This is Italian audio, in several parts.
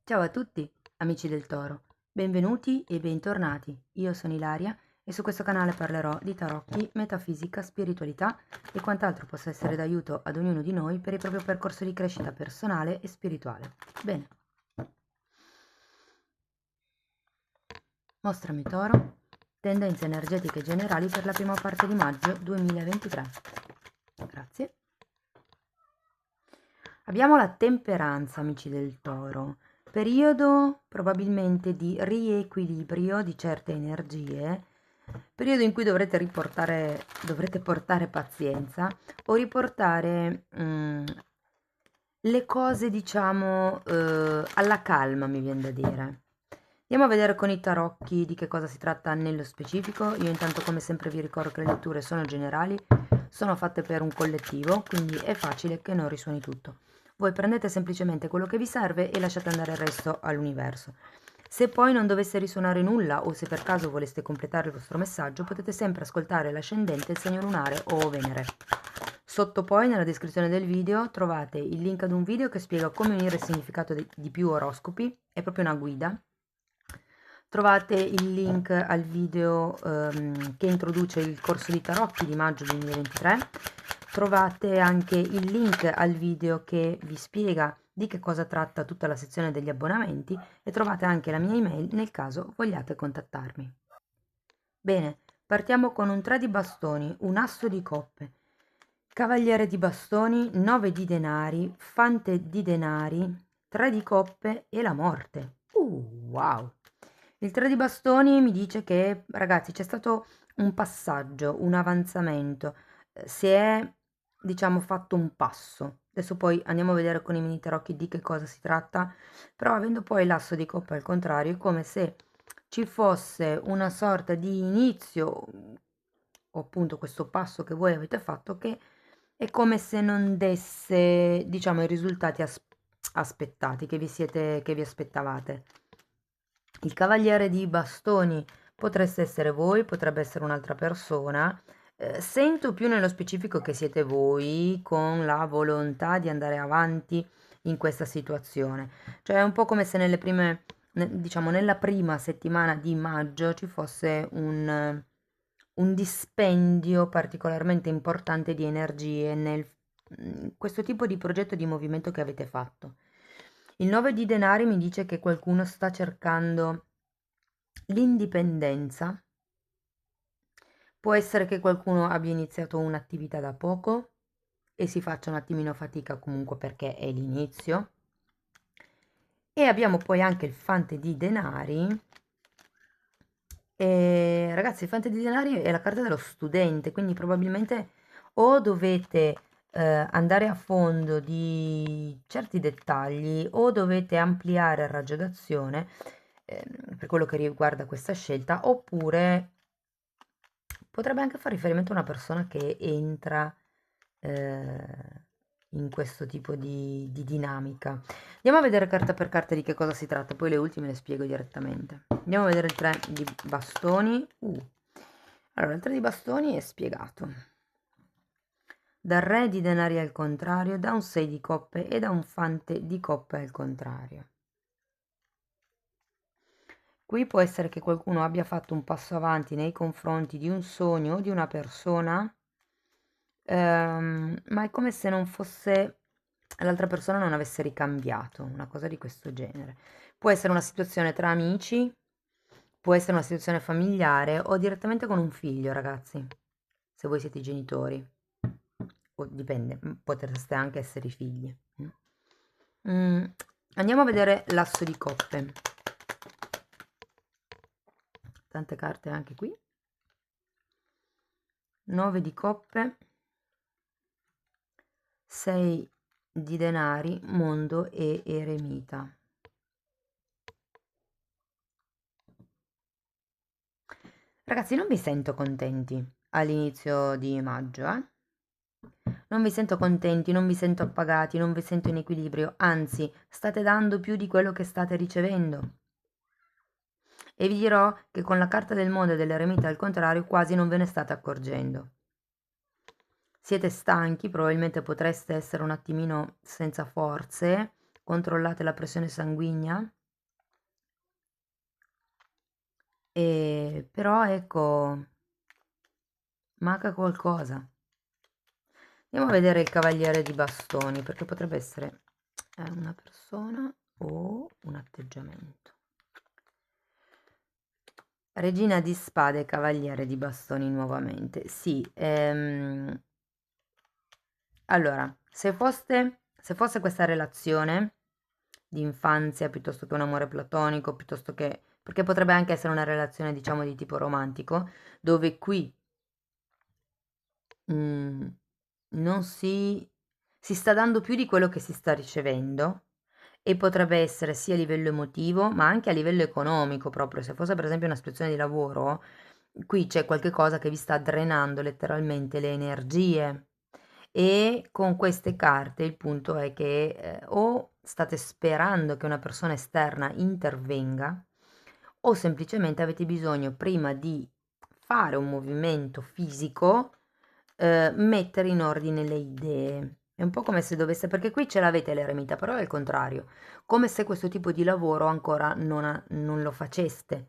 Ciao a tutti, amici del Toro, benvenuti e bentornati. Io sono Ilaria e su questo canale parlerò di tarocchi, metafisica, spiritualità e quant'altro possa essere d'aiuto ad ognuno di noi per il proprio percorso di crescita personale e spirituale. Bene, mostrami Toro, tendenze energetiche generali per la prima parte di maggio 2023. Grazie. Abbiamo la temperanza, amici del Toro, periodo probabilmente di riequilibrio di certe energie, periodo in cui dovrete portare pazienza o riportare le cose, diciamo, alla calma, mi viene da dire. Andiamo a vedere con i tarocchi di che cosa si tratta nello specifico. Io intanto come sempre vi ricordo che le letture sono generali, sono fatte per un collettivo, quindi è facile che non risuoni tutto. Voi prendete semplicemente quello che vi serve e lasciate andare il resto all'universo. Se poi non dovesse risuonare nulla o se per caso voleste completare il vostro messaggio, potete sempre ascoltare l'ascendente, il segno lunare o Venere. Sotto poi nella descrizione del video trovate il link ad un video che spiega come unire il significato di più oroscopi, è proprio una guida. Trovate il link al video che introduce il corso di tarocchi di maggio 2023. Trovate anche il link al video che vi spiega di che cosa tratta tutta la sezione degli abbonamenti e trovate anche la mia email nel caso vogliate contattarmi. Bene, partiamo con un 3 di bastoni, un asso di coppe, cavaliere di bastoni, 9 di denari, fante di denari, 3 di coppe e la morte. Wow! Il 3 di bastoni mi dice che, ragazzi, c'è stato un passaggio, un avanzamento, si è, diciamo, fatto un passo. Adesso poi andiamo a vedere con i mini tarocchi di che cosa si tratta, però avendo poi l'asso di coppa al contrario, è come se ci fosse una sorta di inizio, o appunto questo passo che voi avete fatto, che è come se non desse, diciamo, i risultati aspettati, che vi aspettavate. Il cavaliere di bastoni potreste essere voi, potrebbe essere un'altra persona. Sento più nello specifico che siete voi con la volontà di andare avanti in questa situazione. Cioè è un po' come se diciamo nella prima settimana di maggio ci fosse un dispendio particolarmente importante di energie nel questo tipo di progetto di movimento che avete fatto. Il 9 di denari mi dice che qualcuno sta cercando l'indipendenza. Può essere che qualcuno abbia iniziato un'attività da poco e si faccia un attimino fatica comunque perché è l'inizio. E abbiamo poi anche il fante di denari. E ragazzi, il fante di denari è la carta dello studente, quindi probabilmente o dovete andare a fondo di certi dettagli o dovete ampliare il raggio d'azione per quello che riguarda questa scelta, oppure potrebbe anche fare riferimento a una persona che entra in questo tipo di dinamica. Andiamo a vedere carta per carta di che cosa si tratta, poi le ultime le spiego direttamente. Andiamo a vedere il 3 di bastoni. Allora, il 3 di bastoni è spiegato. Dal re di denari al contrario, da un 6 di coppe e da un fante di coppe al contrario. Qui può essere che qualcuno abbia fatto un passo avanti nei confronti di un sogno o di una persona, ma è come se non fosse l'altra persona non avesse ricambiato, una cosa di questo genere. Può essere una situazione tra amici, può essere una situazione familiare o direttamente con un figlio, ragazzi, se voi siete i genitori. O dipende, potreste anche essere i figli. Mm, Andiamo a vedere l'asso di coppe. Tante carte anche qui. 9 di coppe, 6 di denari, mondo e eremita. Ragazzi, non vi sento contenti all'inizio di maggio, eh? Non vi sento contenti, non vi sento appagati, non vi sento in equilibrio, anzi, state dando più di quello che state ricevendo. E vi dirò che con la carta del mondo e dell'eremita al contrario quasi non ve ne state accorgendo. Siete stanchi, probabilmente potreste essere un attimino senza forze, controllate la pressione sanguigna, Però ecco, manca qualcosa. Andiamo a vedere il cavaliere di bastoni, perché potrebbe essere una persona o un atteggiamento. Regina di spade, cavaliere di bastoni nuovamente. Sì, allora, se fosse questa relazione di infanzia piuttosto che un amore platonico, piuttosto che... perché potrebbe anche essere una relazione, diciamo, di tipo romantico, dove qui non si sta dando più di quello che si sta ricevendo e potrebbe essere sia a livello emotivo, ma anche a livello economico proprio. Se fosse per esempio una situazione di lavoro, qui c'è qualche cosa che vi sta drenando letteralmente le energie. E con queste carte il punto è che o state sperando che una persona esterna intervenga o semplicemente avete bisogno prima di fare un movimento fisico, mettere in ordine le idee. È un po' come se dovesse, perché qui ce l'avete l'eremita, però è il contrario, come se questo tipo di lavoro ancora non lo faceste.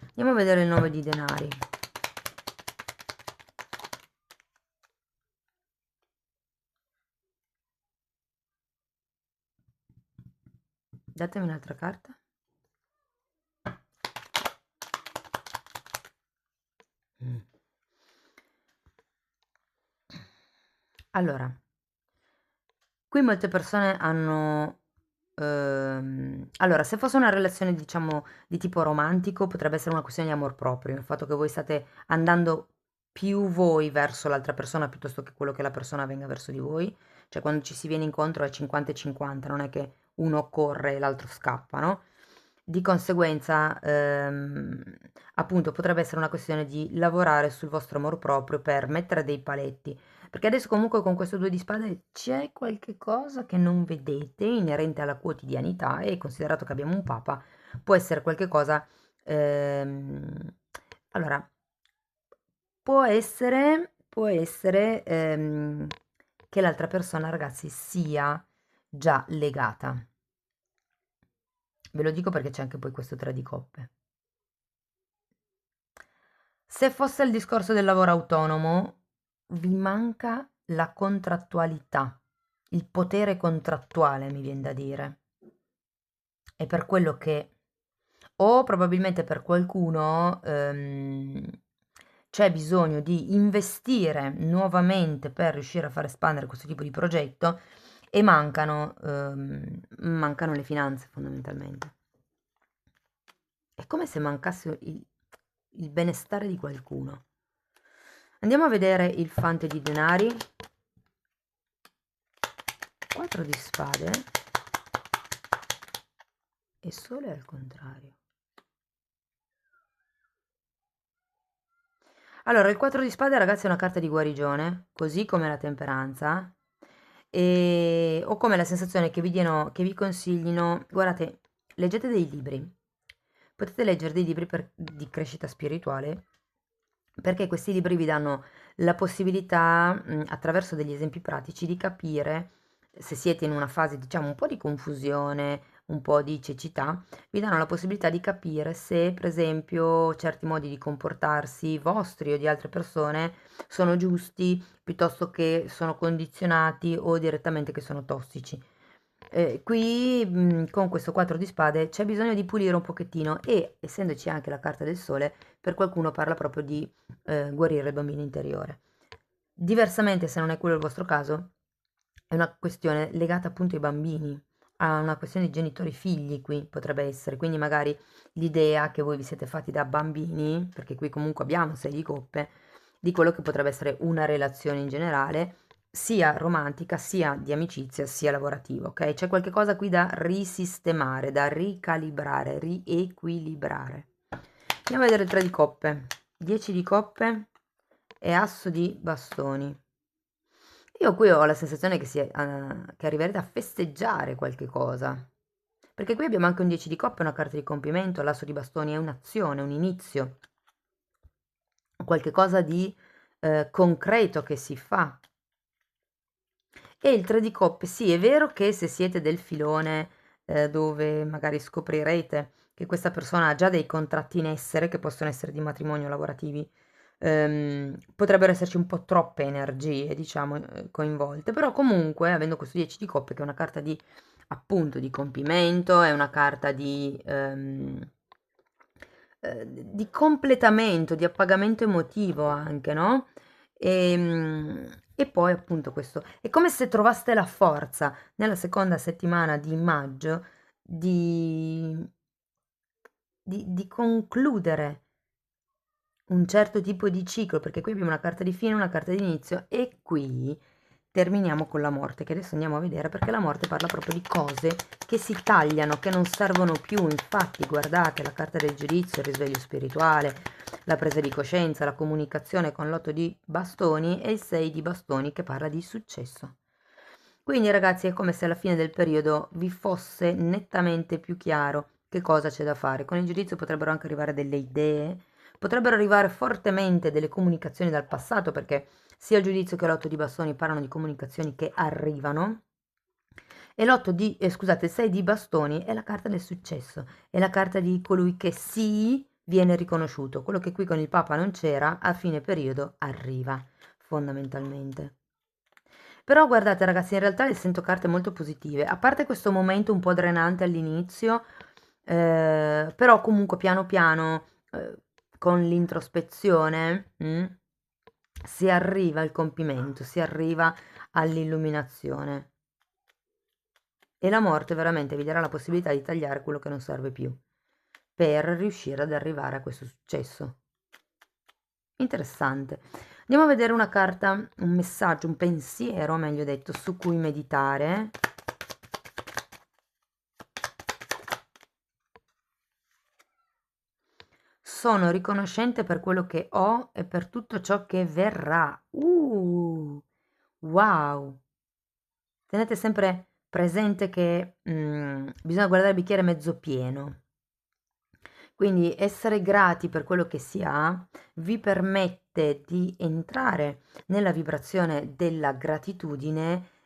Andiamo a vedere il 9 di denari. Datemi un'altra carta. Mm. Allora, qui molte persone hanno... allora, se fosse una relazione, diciamo, di tipo romantico, potrebbe essere una questione di amor proprio, il fatto che voi state andando più voi verso l'altra persona piuttosto che quello che la persona venga verso di voi. Cioè, quando ci si viene incontro è 50 e 50, non è che uno corre e l'altro scappa, no? Di conseguenza, appunto, potrebbe essere una questione di lavorare sul vostro amor proprio per mettere dei paletti. Perché adesso comunque con questo 2 di spade c'è qualche cosa che non vedete inerente alla quotidianità e considerato che abbiamo un papa, può essere qualche cosa... allora, può essere che l'altra persona, ragazzi, sia già legata. Ve lo dico perché c'è anche poi questo 3 di coppe. Se fosse il discorso del lavoro autonomo, vi manca la contrattualità, il potere contrattuale, mi viene da dire. È per quello che, o probabilmente per qualcuno, c'è bisogno di investire nuovamente per riuscire a far espandere questo tipo di progetto e mancano le finanze fondamentalmente. È come se mancasse il benestare di qualcuno. Andiamo a vedere il fante di denari. 4 di spade e sole al contrario. Allora, il 4 di spade, ragazzi, è una carta di guarigione, così come la temperanza, o come la sensazione che che vi consiglino, guardate, leggete dei libri. Potete leggere dei libri di crescita spirituale, perché questi libri vi danno la possibilità, attraverso degli esempi pratici, di capire se siete in una fase, diciamo, un po' di confusione, un po' di cecità, vi danno la possibilità di capire se, per esempio, certi modi di comportarsi vostri o di altre persone sono giusti, piuttosto che sono condizionati o direttamente che sono tossici. Qui, con questo 4 di spade c'è bisogno di pulire un pochettino e, essendoci anche la carta del sole, per qualcuno parla proprio di guarire il bambino interiore. Diversamente, se non è quello il vostro caso, è una questione legata appunto ai bambini, a una questione di genitori-figli qui potrebbe essere, quindi magari l'idea che voi vi siete fatti da bambini, perché qui comunque abbiamo 6 di coppe, di quello che potrebbe essere una relazione in generale, sia romantica, sia di amicizia, sia lavorativa, ok? C'è qualche cosa qui da risistemare, da ricalibrare, riequilibrare. Andiamo a vedere il 3 di coppe, 10 di coppe e asso di bastoni. Io qui ho la sensazione che arriverete a festeggiare qualche cosa. Perché qui abbiamo anche un 10 di coppe, una carta di compimento, l'asso di bastoni è un'azione, un inizio, qualche cosa di concreto che si fa. E il 3 di coppe, sì, è vero che se siete del filone dove magari scoprirete che questa persona ha già dei contratti in essere, che possono essere di matrimonio o lavorativi. Potrebbero esserci un po' troppe energie, diciamo, coinvolte, però comunque, avendo questo 10 di coppe, che è una carta di appunto di compimento, è una carta di completamento, di appagamento emotivo anche, no? E poi appunto questo, è come se trovaste la forza nella seconda settimana di maggio di, di concludere un certo tipo di ciclo, perché qui abbiamo una carta di fine, una carta di inizio e qui terminiamo con la morte, che adesso andiamo a vedere perché la morte parla proprio di cose che si tagliano, che non servono più. Infatti, guardate la carta del giudizio, il risveglio spirituale, la presa di coscienza, la comunicazione con l'8 di bastoni e il 6 di bastoni che parla di successo. Quindi ragazzi è come se alla fine del periodo vi fosse nettamente più chiaro che cosa c'è da fare. Con il giudizio potrebbero anche arrivare delle idee, potrebbero arrivare fortemente delle comunicazioni dal passato, perché sia il giudizio che l'8 di bastoni parlano di comunicazioni che arrivano. E scusate, il 6 di bastoni è la carta del successo, è la carta di colui che sì viene riconosciuto. Quello che qui con il Papa non c'era, a fine periodo arriva, fondamentalmente. Però guardate ragazzi, in realtà le sento carte molto positive, a parte questo momento un po' drenante all'inizio, però comunque piano piano, con l'introspezione, si arriva al compimento, si arriva all'illuminazione. E la morte veramente vi darà la possibilità di tagliare quello che non serve più, per riuscire ad arrivare a questo successo. Interessante. Andiamo a vedere una carta, un messaggio, un pensiero, meglio detto, su cui meditare. Sono riconoscente per quello che ho e per tutto ciò che verrà. Wow! Tenete sempre presente che bisogna guardare il bicchiere mezzo pieno. Quindi essere grati per quello che si ha vi permette di entrare nella vibrazione della gratitudine,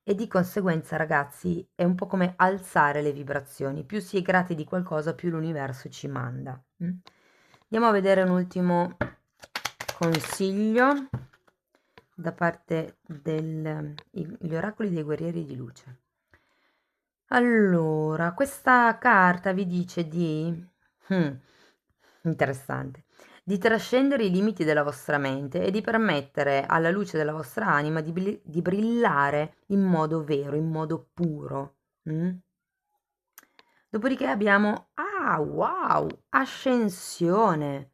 e di conseguenza, ragazzi, è un po' come alzare le vibrazioni. Più si è grati di qualcosa, più l'universo ci manda. Andiamo a vedere un ultimo consiglio da parte degli oracoli dei guerrieri di luce. Allora, questa carta vi dice hmm, interessante, di trascendere i limiti della vostra mente e di permettere alla luce della vostra anima di brillare in modo vero, in modo puro. mm? Dopodiché abbiamo, wow, ascensione.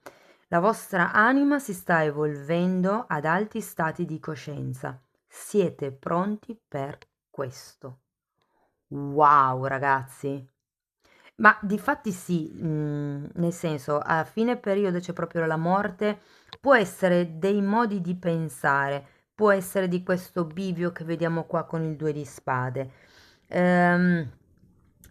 La vostra anima si sta evolvendo ad alti stati di coscienza. Siete pronti per questo. Wow, ragazzi. Ma difatti sì, nel senso, a fine periodo c'è proprio la morte, può essere dei modi di pensare, può essere di questo bivio che vediamo qua con il 2 di spade. Ehm,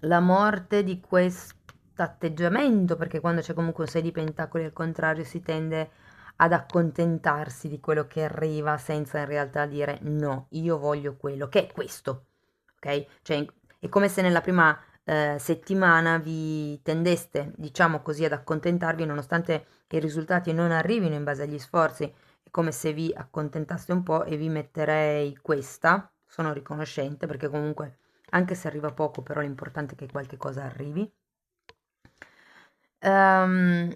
la morte di questo atteggiamento, perché quando c'è comunque un 6 di pentacoli al contrario si tende ad accontentarsi di quello che arriva senza in realtà dire no, io voglio quello, che è questo, ok? Cioè è come se nella prima settimana vi tendeste, diciamo così, ad accontentarvi nonostante i risultati non arrivino in base agli sforzi, è come se vi accontentaste un po' e vi metterei questa, sono riconoscente perché comunque anche se arriva poco, però l'importante è che qualche cosa arrivi. Ehm,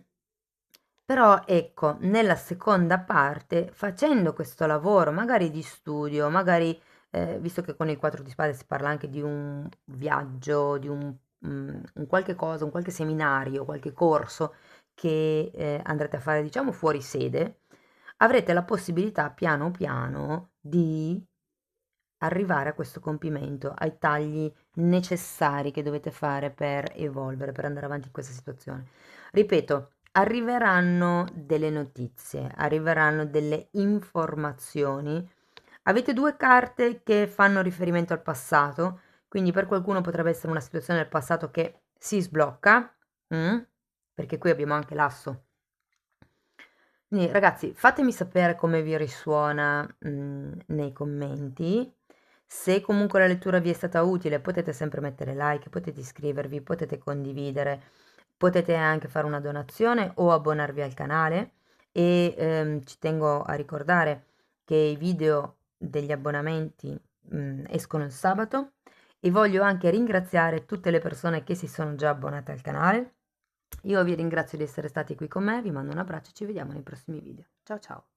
Però ecco, nella seconda parte, facendo questo lavoro, magari di studio, magari, visto che con il 4 di spade si parla anche di un viaggio, di un qualche cosa, un qualche seminario, qualche corso che andrete a fare, diciamo, fuori sede, avrete la possibilità piano piano di arrivare a questo compimento, ai tagli necessari che dovete fare per evolvere, per andare avanti in questa situazione. Ripeto, arriveranno delle notizie, arriveranno delle informazioni. Avete due carte che fanno riferimento al passato, quindi per qualcuno potrebbe essere una situazione del passato che si sblocca, perché qui abbiamo anche l'asso. Quindi ragazzi, fatemi sapere come vi risuona nei commenti. Se comunque la lettura vi è stata utile, potete sempre mettere like, potete iscrivervi, potete condividere, potete anche fare una donazione o abbonarvi al canale e ci tengo a ricordare che i video degli abbonamenti escono il sabato e voglio anche ringraziare tutte le persone che si sono già abbonate al canale. Io vi ringrazio di essere stati qui con me, vi mando un abbraccio e ci vediamo nei prossimi video. Ciao ciao!